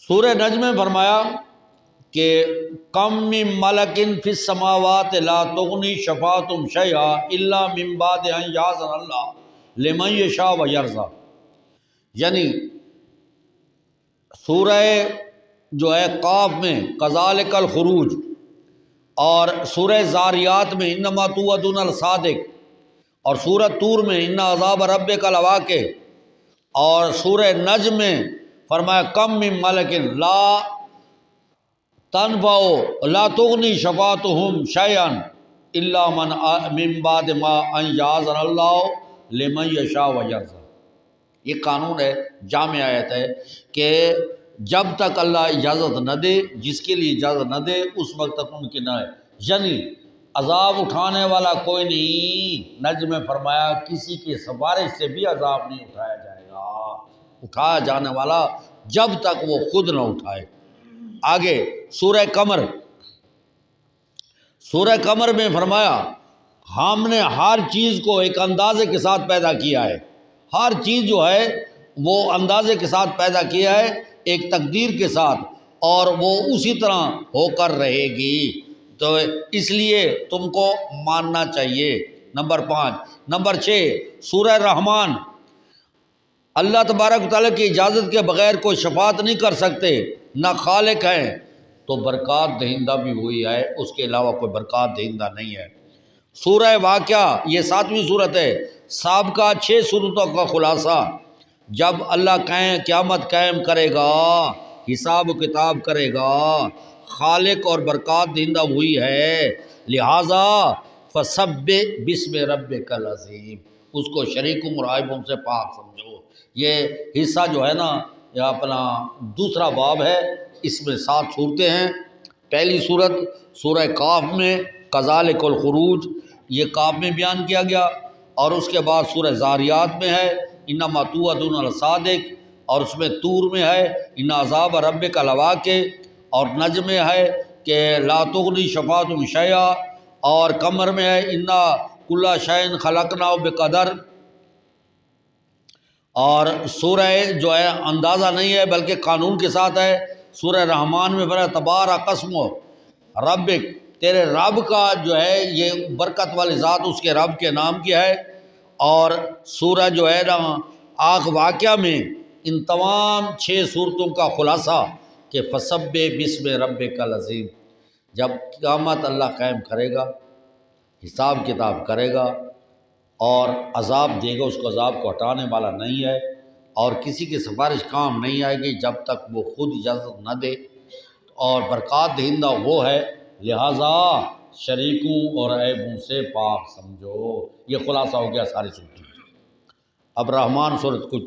سورہ نجم میں فرمایا کہ کم من ملکن فی السماوات لا تغنی شفاعتہم شیئا الا من بعد ان یاذن اللہ لمن یشاء ویرضی، یعنی سورہ جو ہے قاف میں کذالک الخروج، اور سورہ زاریات میں انما توعدون لصادق، اور سورہ طور میں ان عذاب ربک لواقع، اور سورہ نجم میں فرمایا کم من ملکن لا تنفع لا تغنی شفاعتہم شیئا الا من بعد ما ان یاذن اللہ لمن یشاء ویرضی۔ یہ قانون ہے، جامع آیت ہے کہ جب تک اللہ اجازت نہ دے، جس کے لیے اجازت نہ دے اس وقت تک ان کی نہ ہے، یعنی عذاب اٹھانے والا کوئی نہیں۔ نجم میں فرمایا کسی کی سفارش سے بھی عذاب نہیں اٹھایا جائے گا، اٹھایا جانے والا جب تک وہ خود نہ اٹھائے۔ آگے سورہ قمر، سورہ قمر میں فرمایا ہم نے ہر چیز کو ایک اندازے کے ساتھ پیدا کیا ہے، ہر چیز جو ہے وہ اندازے کے ساتھ پیدا کیا ہے، ایک تقدیر کے ساتھ، اور وہ اسی طرح ہو کر رہے گی، تو اس لیے تم کو ماننا چاہیے۔ نمبر 5۔ نمبر 6 سورہ رحمان، اللہ تبارک و تعالیٰ کی اجازت کے بغیر کوئی شفاعت نہیں کر سکتے، نہ خالق ہیں، تو برکات دہندہ بھی وہی ہے، اس کے علاوہ کوئی برکات دہندہ نہیں ہے۔ سورہ واقعہ، یہ 7ویں صورت ہے، سابقہ 6 صورتوں کا خلاصہ۔ جب اللہ قیامت قائم کرے گا، حساب و کتاب کرے گا، خالق اور برکات دہندہ وہی ہے، لہذا فسبح بسم ربک العظیم، اس کو شریکوں اور عیبوں سے پاک سمجھو۔ یہ حصہ جو ہے نا، یہ اپنا دوسرا باب ہے، اس میں 7 صورتیں ہیں۔ پہلی صورت سورہ قاف میں کذالک الخروج، یہ قاف میں بیان کیا گیا، اور اس کے بعد سورہ زاریات میں ہے انما توعدون لصادق، اور اس میں طور میں ہے ان عذاب ربک لواقع، اور نجم میں ہے کہ لا تغنی شفاعتہم شیئا، اور قمر میں ہے انا کل شیء خلقناہ بقدر، اور سورہ جو ہے اندازہ نہیں ہے بلکہ قانون کے ساتھ ہے، سورہ رحمان میں فرمایا تبارک اسم ربک، تیرے رب کا جو ہے یہ برکت والی ذات اس کے رب کے نام کی ہے، اور سورہ جو ہے نا آخ واقعہ میں ان تمام 6 صورتوں کا خلاصہ کہ فسبح بسم ربک العظیم۔ جب قیامت اللہ قائم کرے گا، حساب کتاب کرے گا اور عذاب دے گا، اس کو عذاب کو ہٹانے والا نہیں ہے، اور کسی کی سفارش کام نہیں آئے گی جب تک وہ خود اجازت نہ دے، اور برکات دہندہ وہ ہے، لہٰذا شریکوں اور عیبوں سے پاک سمجھو۔ یہ خلاصہ ہو گیا ساری صورتوں۔ اب رحمان صورت کچھ